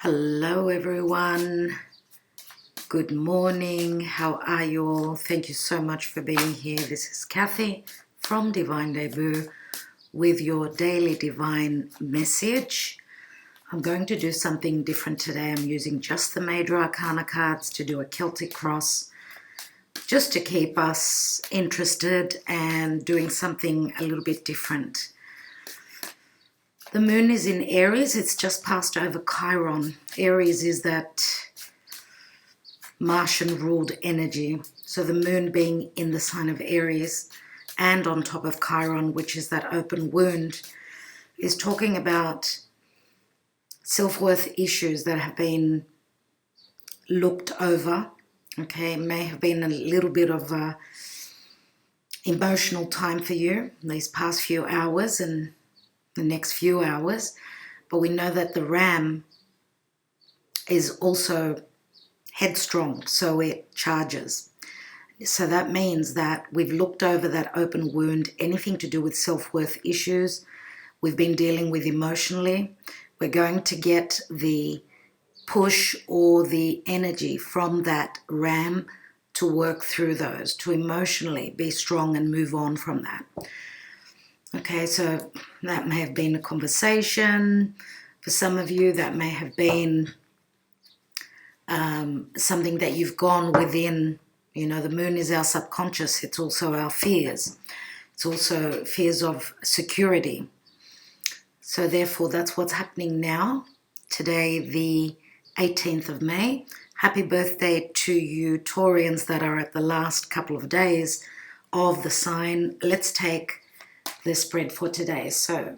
Hello everyone, good morning, how are you all? Thank you so much for being here. This is Kathy from Divine Debut with your daily divine message. I'm going to do something different today. I'm using just the Major Arcana cards to do a Celtic cross, just to keep us interested and doing something a little bit different. The moon is in Aries. It's just passed over Chiron. Aries is that Martian ruled energy. So the moon being in the sign of Aries and on top of Chiron, which is that open wound, is talking about self-worth issues that have been looked over. Okay, may have been a little bit of a emotional time for you these past few hours and the next few hours, but we know that the ram is also headstrong, so it charges. So that means that we've looked over that open wound, anything to do with self-worth issues we've been dealing with emotionally. We're going to get the push or the energy from that ram to work through those, to emotionally be strong and move on from that. Okay, so that may have been a conversation. For some of you, that may have been something that you've gone within. You know, the moon is our subconscious. It's also our fears. It's also fears of security. So therefore, that's what's happening now. Today, the 18th of May. Happy birthday to you Taurians that are at the last couple of days of the sign. Let's take the spread for today. So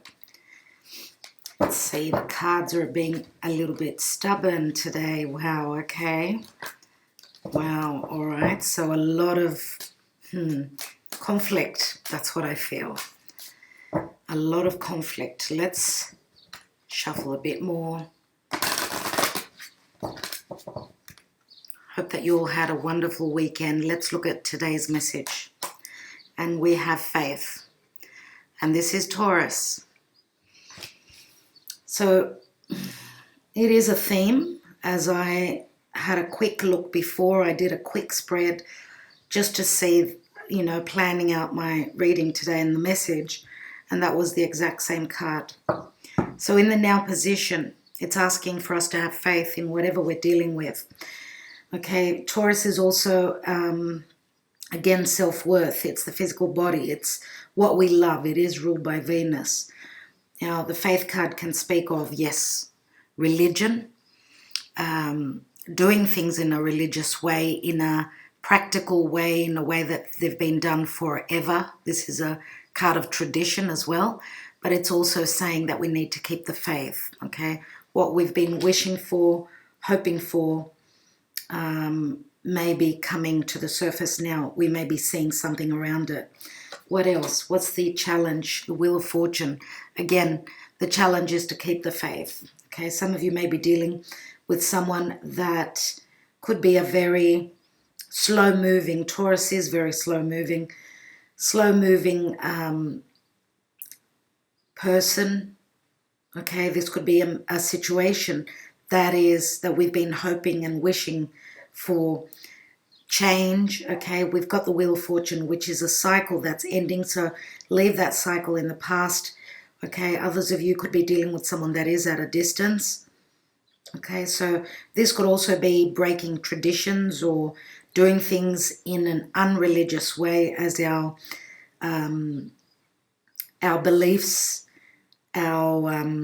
let's see, the cards are being a little bit stubborn today. Wow, okay. Wow, all right. So a lot of conflict. That's what I feel. A lot of conflict. Let's shuffle a bit more. Hope that you all had a wonderful weekend. Let's look at today's message. And we have faith. And this is Taurus. So it is a theme. As I had a quick look before, I did a quick spread just to see, you know, planning out my reading today and the message. And that was the exact same card. So in the now position, it's asking for us to have faith in whatever we're dealing with. Okay, Taurus is also again, self-worth. It's the physical body. It's what we love. It is ruled by Venus. Now, the faith card can speak of, yes, religion, doing things in a religious way, in a practical way, in a way that they've been done forever. This is a card of tradition as well, but it's also saying that we need to keep the faith, okay? What we've been wishing for, hoping for, may be coming to the surface now. We may be seeing something around it. What else? What's the challenge? The Wheel of Fortune. Again, the challenge is to keep the faith. Okay, some of you may be dealing with someone that could be a very slow-moving. Taurus is very slow-moving person. Okay, this could be a situation that we've been hoping and wishing for change. Okay, we've got the Wheel of Fortune, which is a cycle that's ending, so leave that cycle in the past. Okay, others of you could be dealing with someone that is at a distance. Okay, so this could also be breaking traditions or doing things in an unreligious way, as our beliefs, our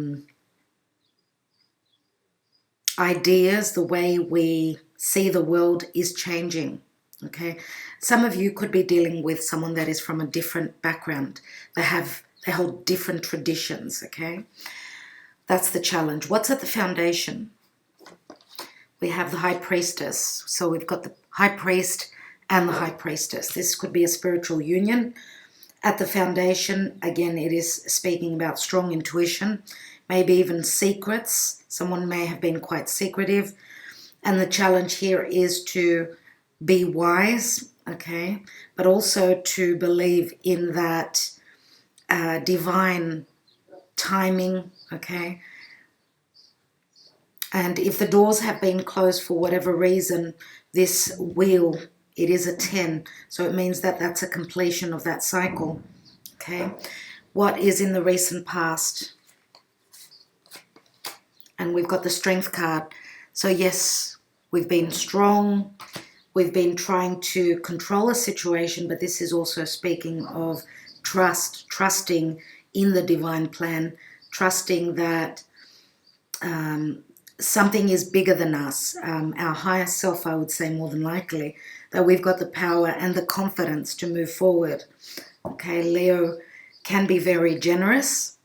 ideas, the way we see the world is changing. Okay, some of you could be dealing with someone that is from a different background. They hold different traditions. Okay, that's the challenge. What's at the foundation? We have the High Priestess. So we've got the High Priest and the High Priestess. This could be a spiritual union. At the foundation, again, it is speaking about strong intuition, maybe even secrets. Someone may have been quite secretive. And the challenge here is to be wise, okay, but also to believe in that divine timing, okay, And if the doors have been closed for whatever reason, this wheel, it is a 10. So it means that that's a completion of that cycle. Okay. What is in the recent past? And we've got the Strength card. So yes, we've been strong. We've been trying to control a situation, but this is also speaking of trust, trusting in the divine plan, trusting that something is bigger than us, our higher self, I would say more than likely, that we've got the power and the confidence to move forward. Okay, Leo can be very generous.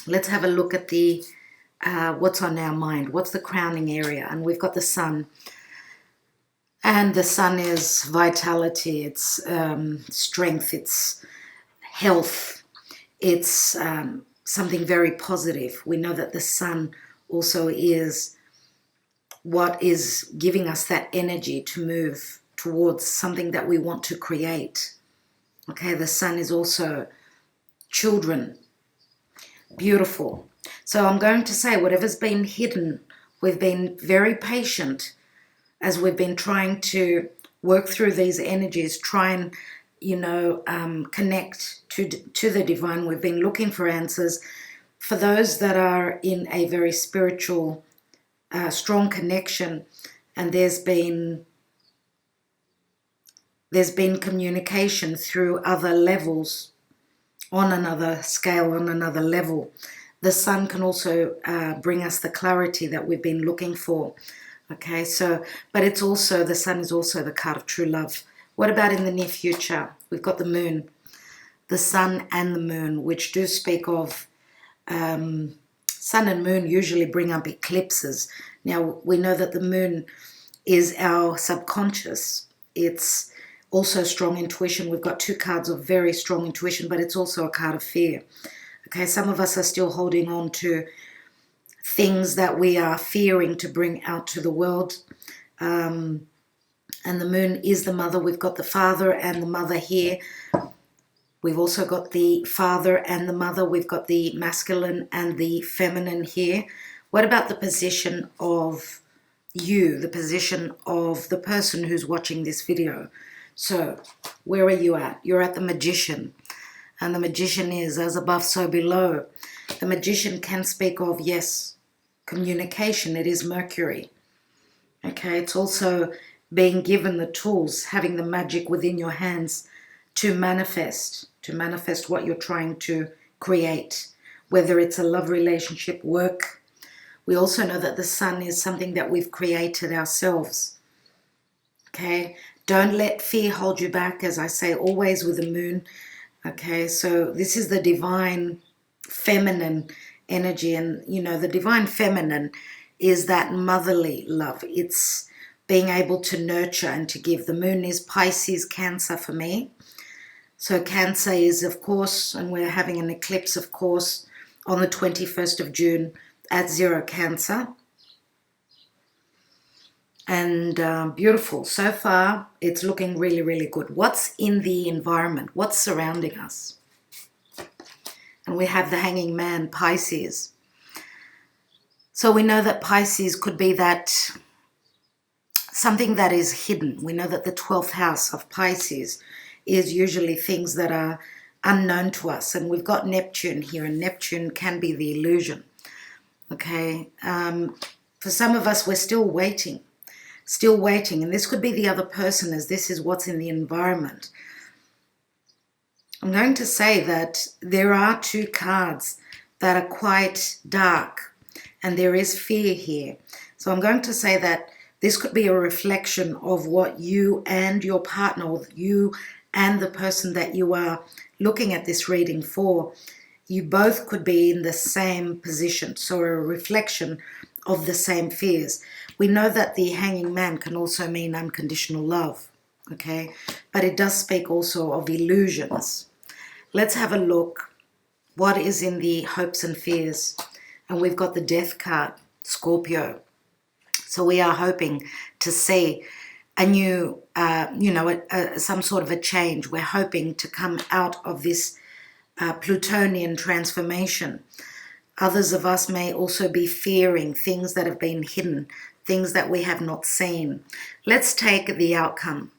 Let's have a look at the what's on our mind. What's the crowning area? And we've got the sun. And the sun is vitality, it's strength, it's health, it's something very positive. We know that the sun also is what is giving us that energy to move towards something that we want to create. Okay, the sun is also children. Beautiful. So I'm going to say whatever's been hidden, we've been very patient as we've been trying to work through these energies, try and, connect to the divine. We've been looking for answers. For those that are in a very spiritual, strong connection, and there's been communication through other levels, on another scale, on another level. The sun can also bring us the clarity that we've been looking for. Okay, so, but it's also, the sun is also the card of true love. What about in the near future? We've got the moon, the sun and the moon, which do speak of, sun and moon usually bring up eclipses. Now, we know that the moon is our subconscious. It's also strong intuition. We've got two cards of very strong intuition, but it's also a card of fear. Okay, some of us are still holding on to things that we are fearing to bring out to the world. And the moon is the mother. We've got the father and the mother here. We've also got the father and the mother. We've got the masculine and the feminine here. What about the position of you, the position of the person who's watching this video? So where are you at? You're at the magician. And the magician is as above, so below. The magician can speak of, yes, communication. It is Mercury. Okay, it's also being given the tools, having the magic within your hands to manifest what you're trying to create, whether it's a love relationship, work. We also know that the sun is something that we've created ourselves. Okay, don't let fear hold you back, as I say, always with the moon. Okay, so this is the divine feminine energy, and the divine feminine is that motherly love. It's being able to nurture and to give. The moon is Pisces, Cancer for me. So Cancer is, of course, and we're having an eclipse, of course, on the 21st of June at 0 Cancer. And beautiful. So far, it's looking really, really good. What's in the environment? What's surrounding us? And we have the Hanging Man, Pisces. So we know that Pisces could be that something that is hidden. We know that the 12th house of Pisces is usually things that are unknown to us. And we've got Neptune here, and Neptune can be the illusion. Okay. For some of us, we're still waiting. And this could be the other person, as this is what's in the environment. I'm going to say that there are two cards that are quite dark, and there is fear here. So I'm going to say that this could be a reflection of what you and your partner, or you and the person that you are looking at this reading for, you both could be in the same position. So a reflection of the same fears. We know that the Hanging Man can also mean unconditional love, okay? But it does speak also of illusions. Let's have a look. What is in the hopes and fears? And we've got the Death card, Scorpio. So we are hoping to see a new, some sort of a change. We're hoping to come out of this Plutonian transformation. Others of us may also be fearing things that have been hidden, things that we have not seen. Let's take the outcome.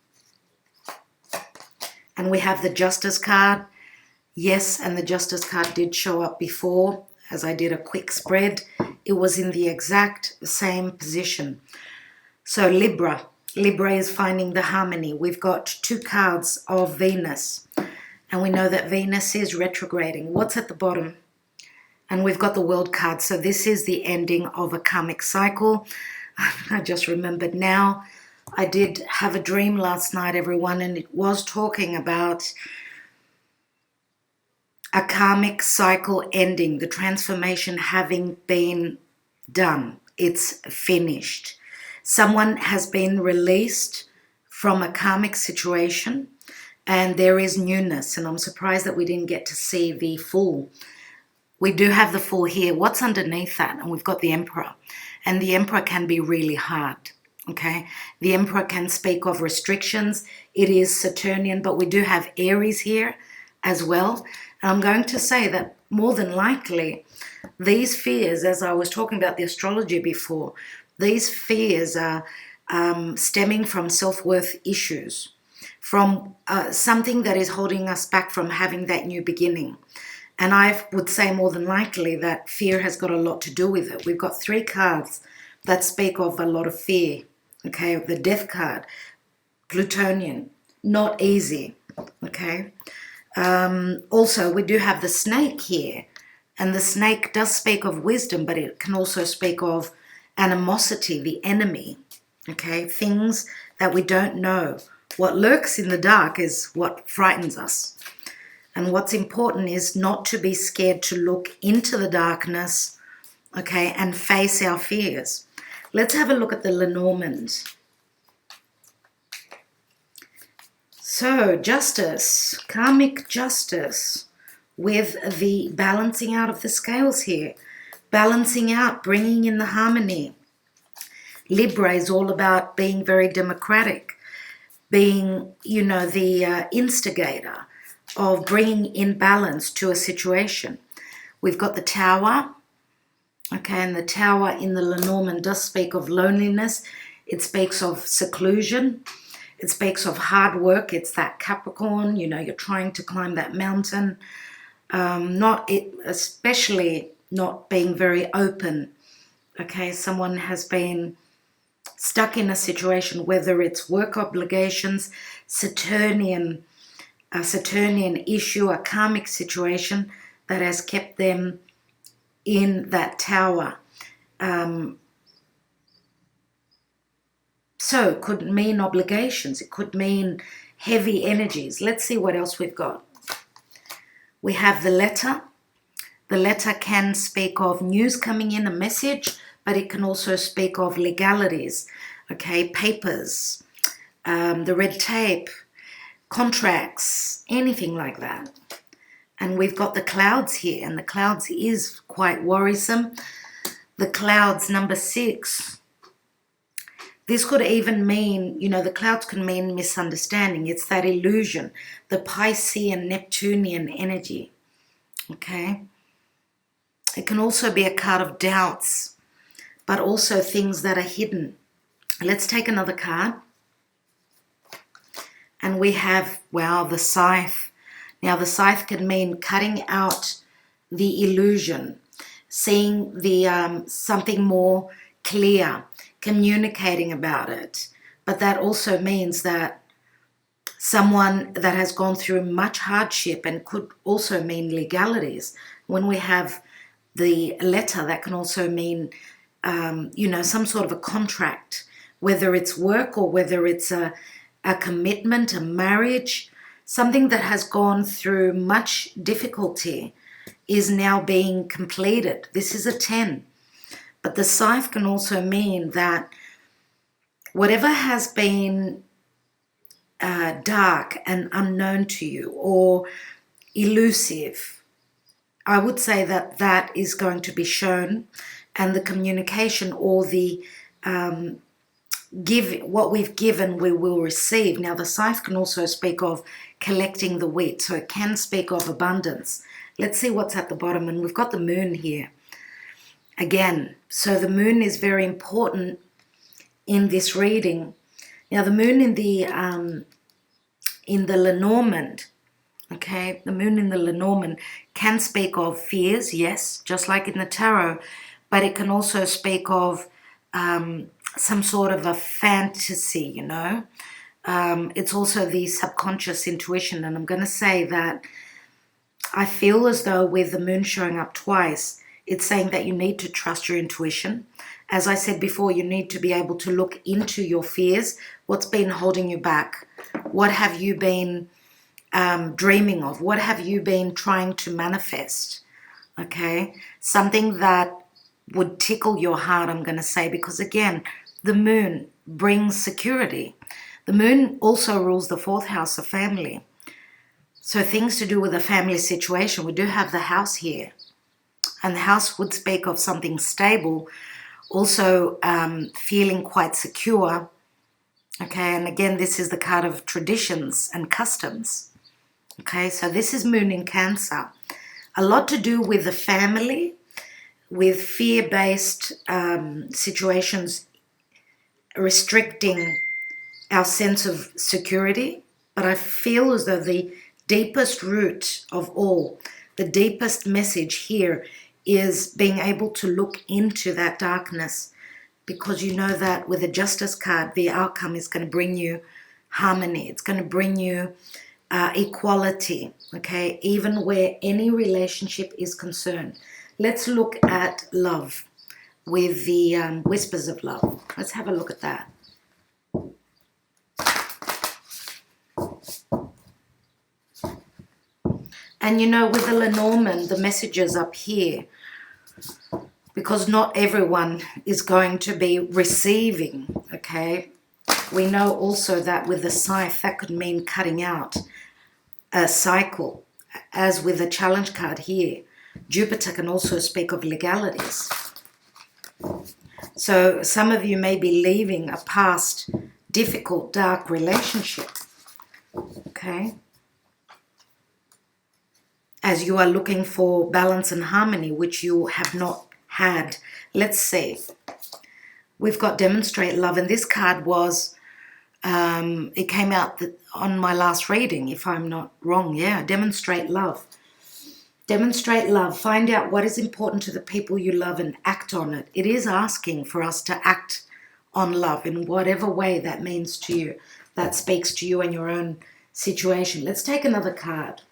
And we have the Justice card. Yes, and the Justice card did show up before, as I did a quick spread. It was in the exact same position. So Libra. Libra is finding the harmony. We've got 2 cards of Venus. And we know that Venus is retrograding. What's at the bottom? And we've got the World card. So this is the ending of a karmic cycle. I just remembered now. I did have a dream last night, everyone, and it was talking about a karmic cycle ending, the transformation having been done. It's finished. Someone has been released from a karmic situation, and there is newness. And I'm surprised that we didn't get to see the Fool. We do have the Fool here. What's underneath that? And we've got the Emperor. And the Emperor can be really hard. Okay, the Emperor can speak of restrictions. It is Saturnian, but we do have Aries here as well. And I'm going to say that more than likely, these fears, as I was talking about the astrology before, these fears are stemming from self-worth issues, from something that is holding us back from having that new beginning. And I would say more than likely that fear has got a lot to do with it. We've got 3 cards that speak of a lot of fear. Okay, the Death card, Plutonian, not easy. Okay. Also, we do have the Snake here. And the Snake does speak of wisdom, but it can also speak of animosity, the enemy. Okay, things that we don't know. What lurks in the dark is what frightens us. And what's important is not to be scared to look into the darkness, okay, and face our fears. Let's have a look at the Lenormand. So, justice, karmic justice, with the balancing out of the scales here. Balancing out, bringing in the harmony. Libra is all about being very democratic, being, you know, the instigator of bringing in balance to a situation. We've got the Tower. Okay, and the Tower in the Lenormand does speak of loneliness. It speaks of seclusion. It speaks of hard work. It's that Capricorn, you know, you're trying to climb that mountain. Especially not being very open. Okay, someone has been stuck in a situation, whether it's work obligations, Saturnian issue, a karmic situation that has kept them in that Tower. So it could mean obligations. It could mean heavy energies. Let's see what else we've got. We have the Letter. The Letter can speak of news coming in, a message, but it can also speak of legalities, okay, papers, the red tape, contracts, anything like that. And we've got the Clouds here, and the Clouds is quite worrisome. The Clouds, number 6. This could even mean, you know, the Clouds can mean misunderstanding. It's that illusion, the Piscean, Neptunian energy, okay? It can also be a card of doubts, but also things that are hidden. Let's take another card. And we have, wow, the Scythe. Now, the Scythe can mean cutting out the illusion, seeing the something more clear, communicating about it. But that also means that someone that has gone through much hardship, and could also mean legalities. When we have the Letter, that can also mean, you know, some sort of a contract, whether it's work or whether it's a commitment, a marriage. Something that has gone through much difficulty is now being completed. This is a 10. But the Scythe can also mean that whatever has been dark and unknown to you, or elusive, I would say that that is going to be shown, and the communication, or the what we've given, we will receive. Now, the Scythe can also speak of collecting the wheat, so it can speak of abundance. Let's see what's at the bottom, and we've got the Moon here. again. So the moon is very important in this reading. Now the moon in the Lenormand, okay, the moon in the Lenormand can speak of fears, yes, just like in the tarot, but it can also speak of some sort of a fantasy, you know. It's also the subconscious intuition, and I'm going to say that I feel as though with the moon showing up twice, it's saying that you need to trust your intuition. As I said before, you need to be able to look into your fears. What's been holding you back? What have you been dreaming of? What have you been trying to manifest? Okay, something that would tickle your heart, I'm going to say, because again, the moon brings security. The moon also rules the fourth house of family. So things to do with a family situation. We do have the house here. And the house would speak of something stable, also feeling quite secure. Okay, and again, this is the card of traditions and customs. Okay, so this is moon in Cancer. A lot to do with the family, with fear-based situations restricting our sense of security. But I feel as though the deepest root of all, the deepest message here is being able to look into that darkness, because you know that with the Justice card, the outcome is going to bring you harmony. It's going to bring you equality, okay, even where any relationship is concerned. Let's look at love with the Whispers of Love. Let's have a look at that. And you know, with the Lenormand, the messages up here, because not everyone is going to be receiving, okay? We know also that with the Scythe, that could mean cutting out a cycle, as with the Challenge card here. Jupiter can also speak of legalities. So some of you may be leaving a past, difficult, dark relationship, okay? As you are looking for balance and harmony, which you have not had. Let's see. We've got Demonstrate Love, and this card was, it came out on my last reading, if I'm not wrong. Yeah, Demonstrate Love. Demonstrate love. Find out what is important to the people you love and act on it. It is asking for us to act on love in whatever way that means to you, that speaks to you and your own situation. Let's take another card.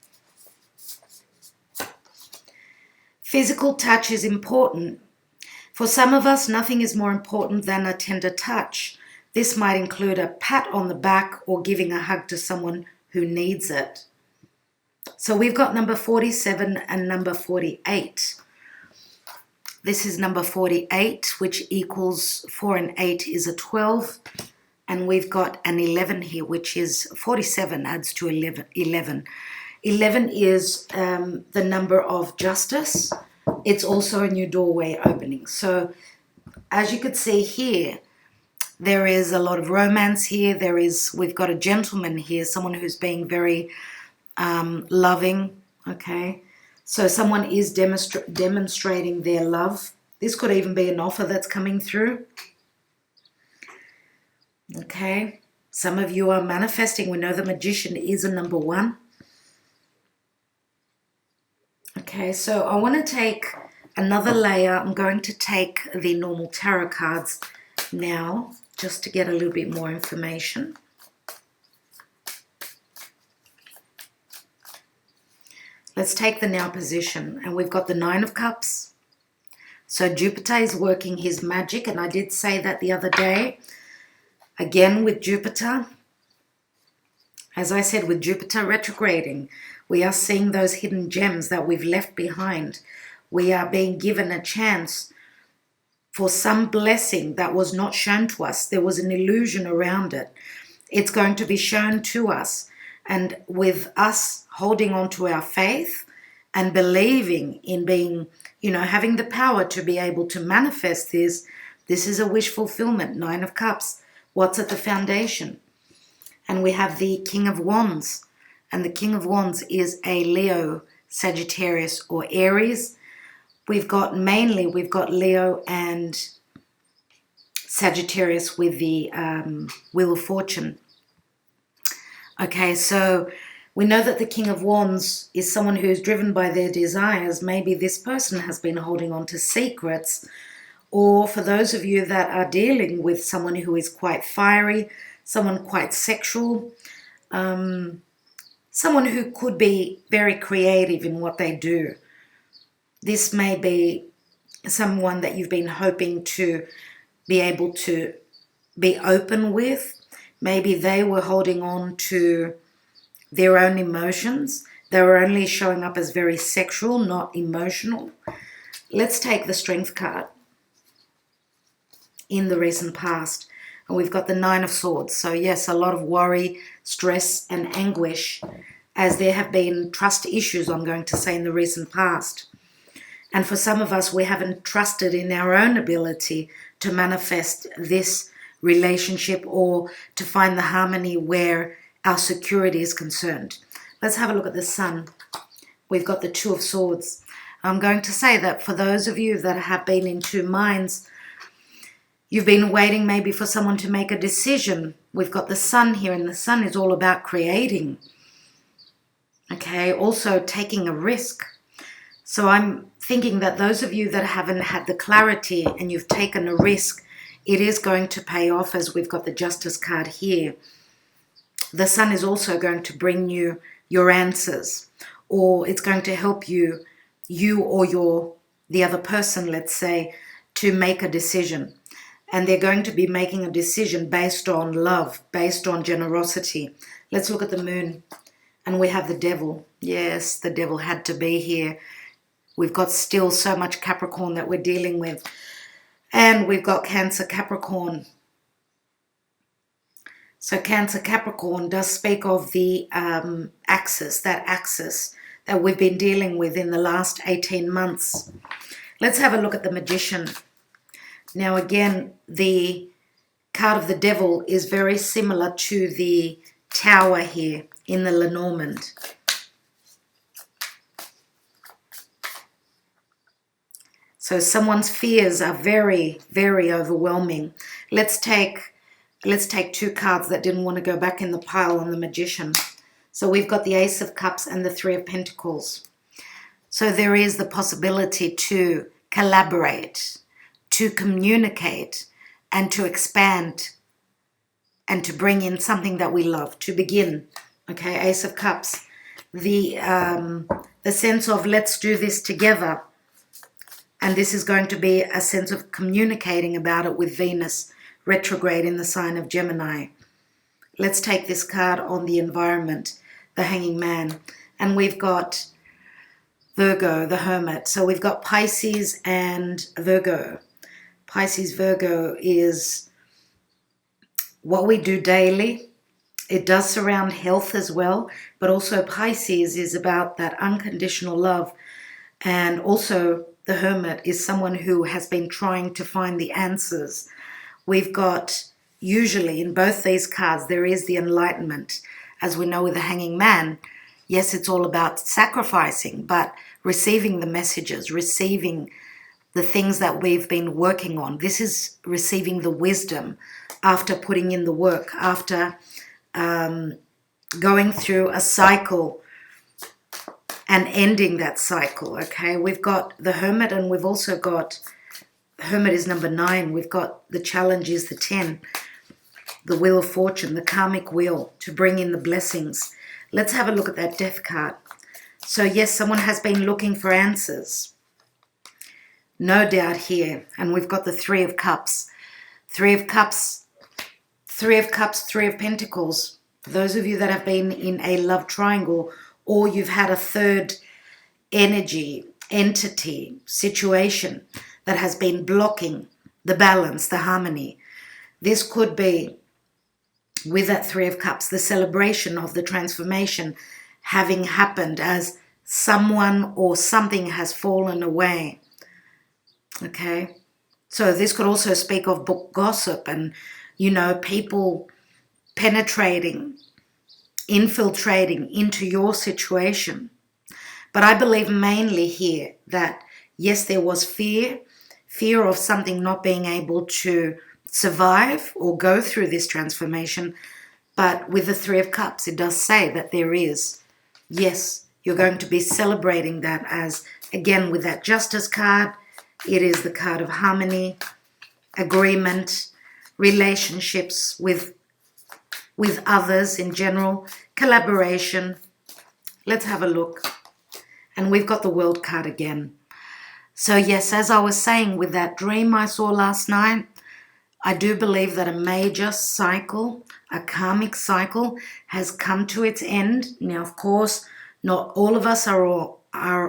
Physical touch is important. For some of us, nothing is more important than a tender touch. This might include a pat on the back or giving a hug to someone who needs it. So we've got number 47 and number 48. This is number 48, which equals 4 and 8 is a 12. And we've got an 11 here, which is 47 adds to 11. 11 is the number of justice. It's also a new doorway opening. So as you could see here, there is a lot of romance here. We've got a gentleman here, someone who's being very loving, okay? So someone is demonstrating their love. This could even be an offer that's coming through, okay? Some of you are manifesting. We know the Magician is a number 1. Okay, so I want to take another layer. I'm going to take the normal tarot cards now, just to get a little bit more information. Let's take the now position, and we've got the 9 of Cups. So Jupiter is working his magic, and I did say that the other day. Again, with Jupiter, as I said, with Jupiter retrograding, we are seeing those hidden gems that we've left behind. We are being given a chance for some blessing that was not shown to us. There was an illusion around it. It's going to be shown to us. And with us holding on to our faith and believing in being, having the power to be able to manifest this is a wish fulfillment. 9 of Cups. What's at the foundation? And we have the King of Wands. And the King of Wands is a Leo, Sagittarius, or Aries. we've got Leo and Sagittarius with the Wheel of Fortune. Okay, so we know that the King of Wands is someone who is driven by their desires. Maybe this person has been holding on to secrets. Or for those of you that are dealing with someone who is quite fiery, someone quite sexual, someone who could be very creative in what they do. This may be someone that you've been hoping to be able to be open with. Maybe they were holding on to their own emotions. They were only showing up as very sexual, not emotional. Let's take the Strength card in the recent past. And we've got the Nine of Swords. So yes, a lot of worry, stress and anguish, as there have been trust issues, I'm going to say, in the recent past. And for some of us, we haven't trusted in our own ability to manifest this relationship or to find the harmony where our security is concerned. Let's have a look at the Sun. We've got the Two of Swords. I'm going to say that for those of you that have been in two minds, you've been waiting maybe for someone to make a decision. We've got the Sun here, and the Sun is all about creating. Okay, also taking a risk. So I'm thinking that those of you that haven't had the clarity and you've taken a risk, it is going to pay off, as we've got the Justice card here. The Sun is also going to bring you your answers, or it's going to help you or the other person, let's say, to make a decision. And they're going to be making a decision based on love, based on generosity. Let's look at the Moon. And we have the Devil. Yes, the Devil had to be here. We've got still so much Capricorn that we're dealing with. And we've got Cancer, Capricorn. So Cancer, Capricorn does speak of the axis that we've been dealing with in the last 18 months. Let's have a look at the Magician. Now again, the card of the Devil is very similar to the Tower here in the Lenormand. So someone's fears are very, very overwhelming. Let's take two cards that didn't want to go back in the pile on the Magician. So we've got the Ace of Cups and the Three of Pentacles. So there is the possibility to collaborate, to communicate, and to expand, and to bring in something that we love, to begin. Okay, Ace of Cups. The sense of let's do this together. And this is going to be a sense of communicating about it with Venus retrograde in the sign of Gemini. Let's take this card on the environment, the Hanging Man. And we've got Virgo, the Hermit. So we've got Pisces and Virgo. Pisces, Virgo is what we do daily. It does surround health as well. But also Pisces is about that unconditional love. And also the Hermit is someone who has been trying to find the answers. We've got, usually in both these cards, there is the Enlightenment. As we know with the Hanging Man, yes, it's all about sacrificing, but receiving the messages, receiving the things that we've been working on. This is receiving the wisdom after putting in the work, after going through a cycle and ending that cycle, okay? We've got the Hermit, and we've also got, Hermit is number 9. We've got the Challenge is the 10. The Wheel of Fortune, the Karmic Wheel, to bring in the blessings. Let's have a look at that Death card. So yes, someone has been looking for answers. No doubt here. And we've got the Three of Cups. Three of Cups, Three of Cups, Three of Pentacles. For those of you that have been in a love triangle, or you've had a third energy, entity, situation that has been blocking the balance, the harmony. This could be, with that Three of Cups, the celebration of the transformation having happened as someone or something has fallen away. Okay? So this could also speak of book gossip and, you know, people penetrating, infiltrating into your situation. But I believe mainly here that Yes, there was fear of something not being able to survive or go through this transformation. But with the Three of Cups, it does say that there is, yes, you're going to be celebrating that as, again, with that Justice card, it is the card of harmony, agreement, relationships with others in general, collaboration. Let's have a look. And we've got the World card again. So yes, as I was saying, with that dream I saw last night, I do believe that a major cycle, a karmic cycle, has come to its end. Now, of course, not all of us are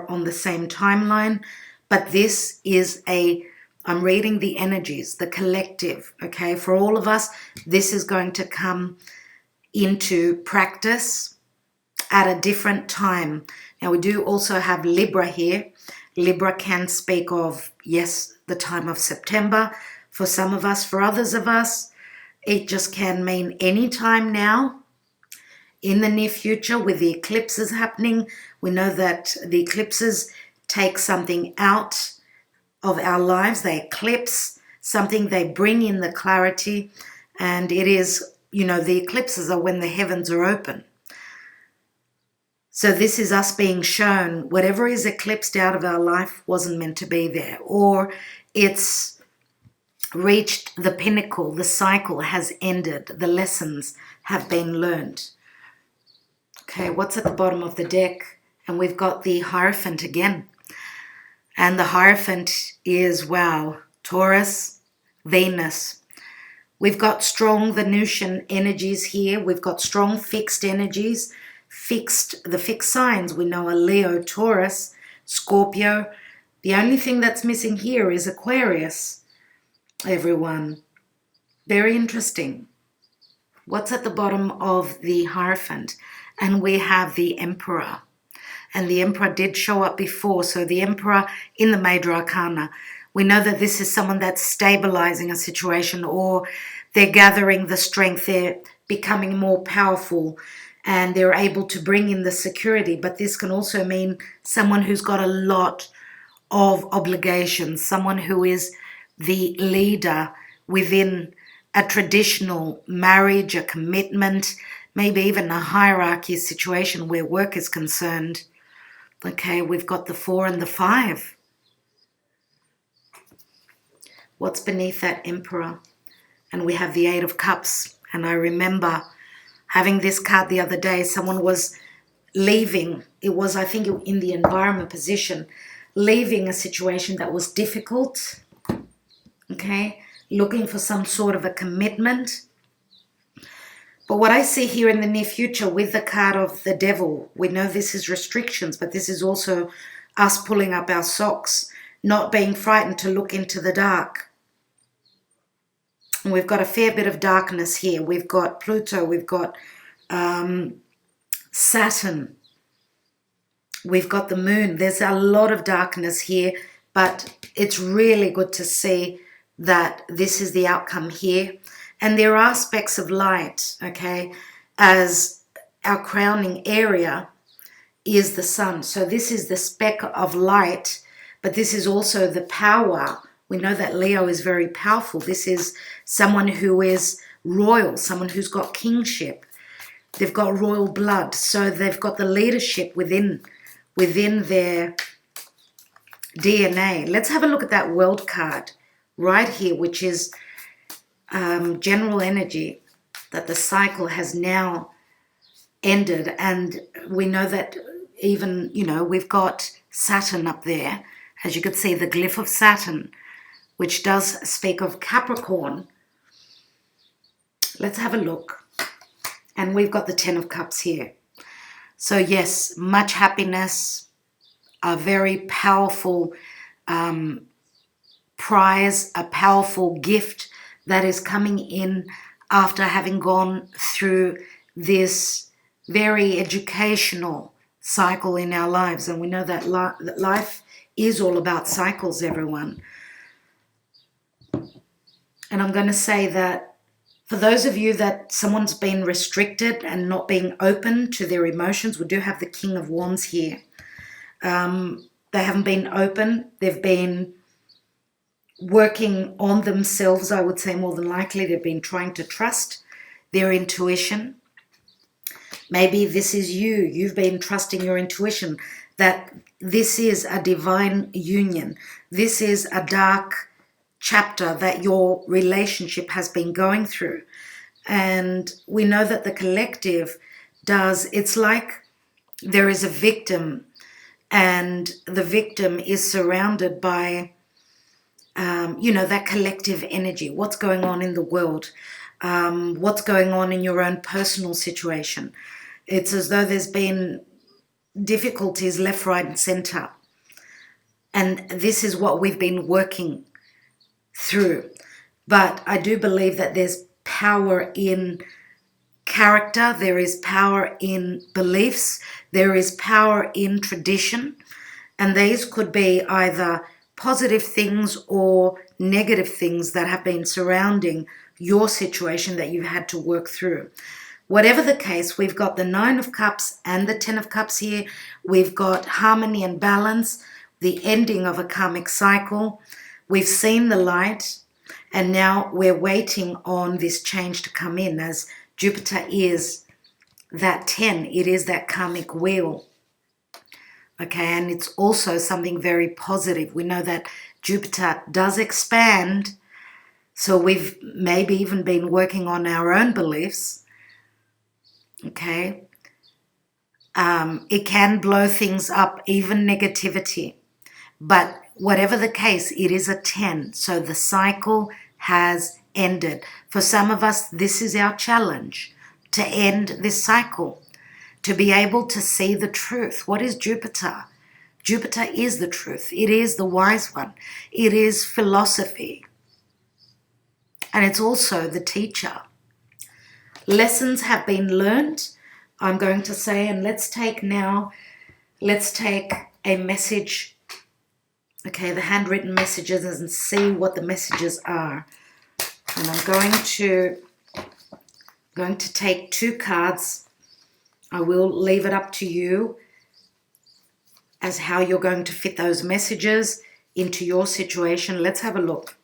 on the same timeline, but this is I'm reading the energies, the collective, okay? For all of us, this is going to come into practice at a different time. Now, we do also have Libra here. Libra can speak of, yes, the time of September for some of us. For others of us, it just can mean any time now. In the near future, with the eclipses happening, we know that the eclipses take something out of our lives. They eclipse something, they bring in the clarity, and it is, the eclipses are when the heavens are open. So this is us being shown whatever is eclipsed out of our life wasn't meant to be there, or it's reached the pinnacle, the cycle has ended, the lessons have been learned. Okay, what's at the bottom of the deck? And we've got the Hierophant again. And the Hierophant is, wow, Taurus, Venus. We've got strong Venusian energies here. We've got strong fixed energies. The fixed signs we know are Leo, Taurus, Scorpio. The only thing that's missing here is Aquarius, everyone. Very interesting. What's at the bottom of the Hierophant? And we have the Emperor. And the Emperor did show up before. So the Emperor in the Major Arcana, we know that this is someone that's stabilizing a situation, or they're gathering the strength, they're becoming more powerful, and they're able to bring in the security. But this can also mean someone who's got a lot of obligations, someone who is the leader within a traditional marriage, a commitment, maybe even a hierarchy situation where work is concerned. Okay, we've got the 4 and the 5. What's beneath that Emperor? And we have the 8 of Cups. And I remember having this card the other day. Someone was leaving. It was, I think, in the environment position, leaving a situation that was difficult. Okay, looking for some sort of a commitment. But what I see here in the near future with the card of the Devil, we know this is restrictions, but this is also us pulling up our socks, not being frightened to look into the dark. And we've got a fair bit of darkness here. We've got Pluto, we've got Saturn, we've got the moon. There's a lot of darkness here, but it's really good to see that this is the outcome here. And there are aspects of light, okay, as our crowning area is the sun. So this is the speck of light, but this is also the power. We know that Leo is very powerful. This is someone who is royal, someone who's got kingship. They've got royal blood. So they've got the leadership within their DNA. Let's have a look at that World card right here, which is general energy, that the cycle has now ended. And we know that even, we've got Saturn up there. As you could see, the glyph of Saturn, which does speak of Capricorn. Let's have a look. And we've got the 10 of Cups here. So yes, much happiness, a very powerful prize, a powerful gift that is coming in after having gone through this very educational cycle in our lives. And we know that life is all about cycles, everyone. And I'm going to say that for those of you that someone's been restricted and not being open to their emotions, we do have the King of Wands here. They haven't been open. They've been working on themselves, I would say, more than likely. They've been trying to trust their intuition. Maybe this is you. You've been trusting your intuition that this is a divine union. This is a dark chapter that your relationship has been going through. And we know that the collective does, it's like there is a victim, and the victim is surrounded by, that collective energy. What's going on in the world? What's going on in your own personal situation? It's as though there's been difficulties left, right, and center. And this is what we've been working through. But I do believe that there's power in character, there is power in beliefs, there is power in tradition, and these could be either positive things or negative things that have been surrounding your situation that you've had to work through. Whatever the case, we've got the 9 of Cups and the 10 of Cups here. We've got harmony and balance, the ending of a karmic cycle. We've seen the light, and now we're waiting on this change to come in, as Jupiter is that 10. It is that karmic wheel. Okay, and it's also something very positive. We know that Jupiter does expand, so we've maybe even been working on our own beliefs. Okay, it can blow things up, even negativity. But whatever the case, it is a 10. So the cycle has ended. For some of us, this is our challenge, to end this cycle, to be able to see the truth. What is Jupiter? Jupiter is the truth. It is the wise one. It is philosophy. And it's also the teacher. Lessons have been learned, I'm going to say, and let's take a message, okay, the handwritten messages, and see what the messages are. And I'm going to take 2 cards. I will leave it up to you as how you're going to fit those messages into your situation. Let's have a look.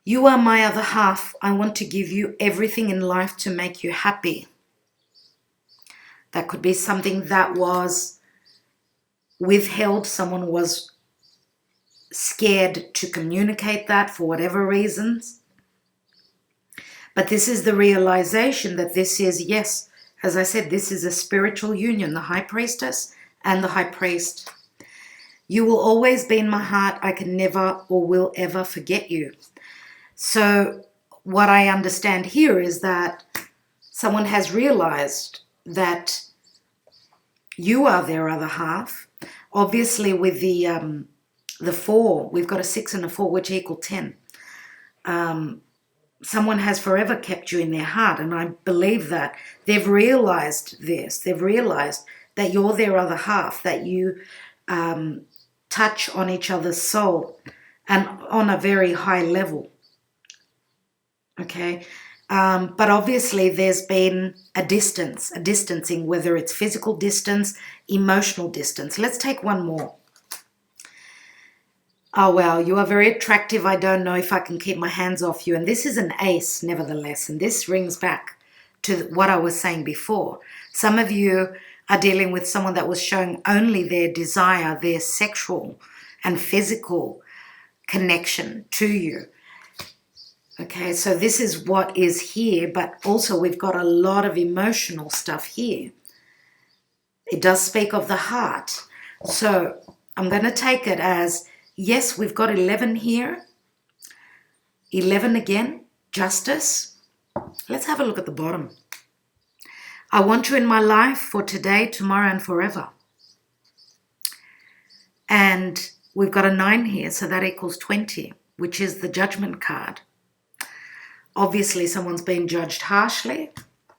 You are my other half. I want to give you everything in life to make you happy. That could be something that was withheld. Someone was scared to communicate that for whatever reasons. But this is the realization that this is, yes, as I said, this is a spiritual union, the High Priestess and the High Priest. You will always be in my heart. I can never or will ever forget you. So what I understand here is that someone has realized that you are their other half. Obviously, with the 4, we've got a 6 and a 4, which equal 10. Someone has forever kept you in their heart, and I believe that they've realized this. They've realized that you're their other half, that you touch on each other's soul, and on a very high level. Okay, but obviously there's been a distancing, whether it's physical distance, emotional distance. Let's take one more. Oh, wow, you are very attractive. I don't know if I can keep my hands off you. And this is an ace, nevertheless. And this rings back to what I was saying before. Some of you are dealing with someone that was showing only their desire, their sexual and physical connection to you. Okay, so this is what is here, but also we've got a lot of emotional stuff here. It does speak of the heart. So I'm going to take it as, yes, we've got 11 here. 11 again, justice. Let's have a look at the bottom. I want you in my life for today, tomorrow, and forever. And we've got a 9 here, so that equals 20, which is the judgment card. Obviously, someone's been judged harshly.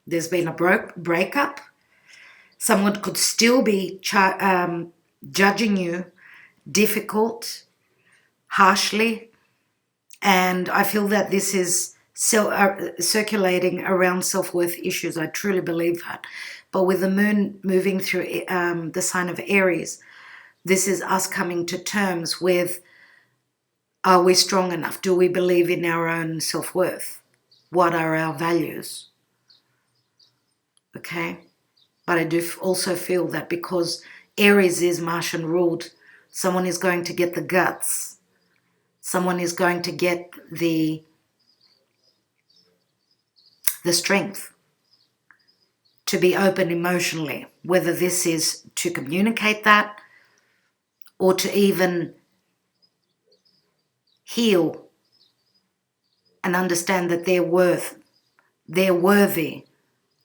There's been a breakup. Someone could still be judging you difficult, harshly. And I feel that this is circulating around self-worth issues. I truly believe that. But with the moon moving through the sign of Aries, This is us coming to terms with, are we strong enough? Do we believe in our own self-worth? What are our values? Okay? But I do also feel that because Aries is Martian ruled, someone is going to get the guts. Someone is going to get the strength to be open emotionally, whether this is to communicate that or to even heal and understand that they're worthy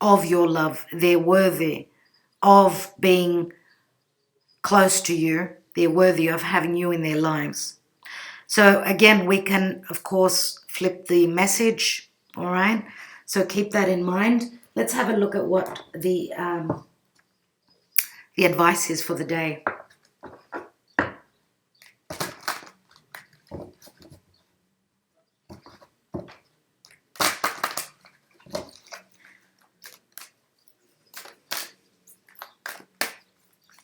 of your love, they're worthy of being close to you, they're worthy of having you in their lives. So again, we can, of course, flip the message, all right? So keep that in mind. Let's have a look at what the advice is for the day.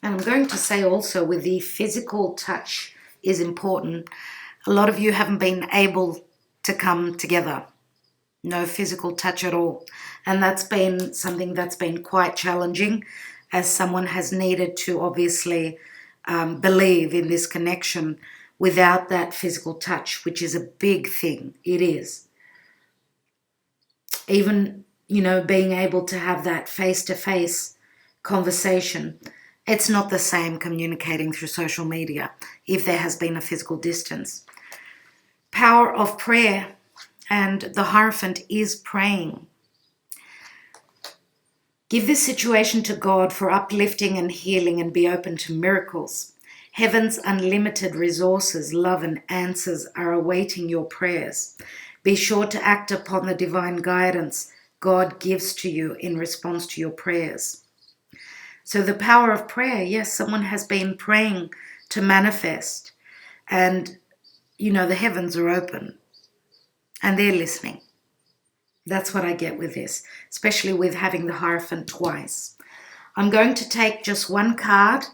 And I'm going to say also with the physical touch is important. A lot of you haven't been able to come together. No physical touch at all. And that's been something that's been quite challenging, as someone has needed to obviously believe in this connection without that physical touch, which is a big thing. It is. Even, you know, being able to have that face-to-face conversation, it's not the same communicating through social media if there has been a physical distance. Power of prayer. And the Hierophant is praying. Give this situation to God for uplifting and healing, and be open to miracles. Heaven's unlimited resources, love and answers are awaiting your prayers. Be sure to act upon the divine guidance God gives to you in response to your prayers. So the power of prayer, yes, someone has been praying to manifest, and, you know, the heavens are open. And they're listening. That's what I get with this, especially with having the Hierophant twice. I'm going to take just one card.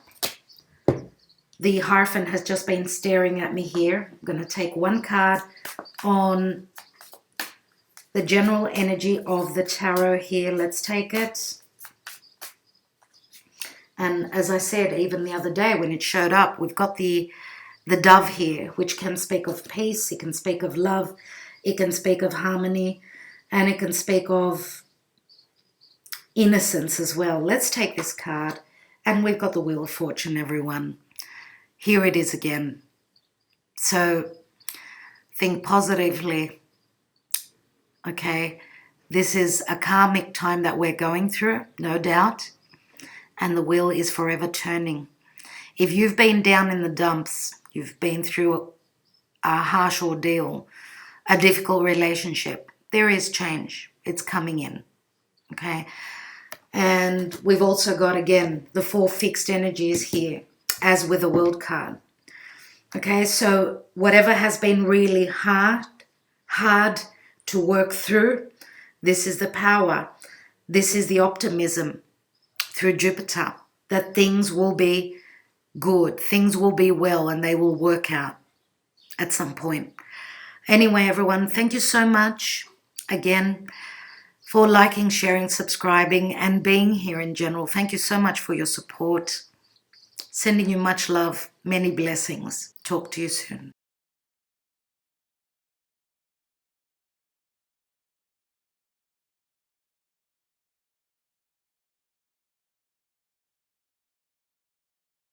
The Hierophant has just been staring at me here. I'm going to take one card on the general energy of the tarot here. Let's take it. And as I said, even the other day when it showed up, we've got the dove here, which can speak of peace. It can speak of love. It can speak of harmony, and it can speak of innocence as well. Let's take this card, and we've got the Wheel of Fortune, everyone. Here it is again. So think positively, okay? This is a karmic time that we're going through, no doubt, and the wheel is forever turning. If you've been down in the dumps, you've been through a harsh ordeal, a difficult relationship, there is change. It's coming in, okay? And we've also got, again, the 4 fixed energies here, as with the World card. Okay, so whatever has been really hard to work through, this is the power. This is the optimism through Jupiter, that things will be good, things will be well, and they will work out at some point. Anyway, everyone, thank you so much again for liking, sharing, subscribing, and being here in general. Thank you so much for your support. Sending you much love, many blessings. Talk to you soon.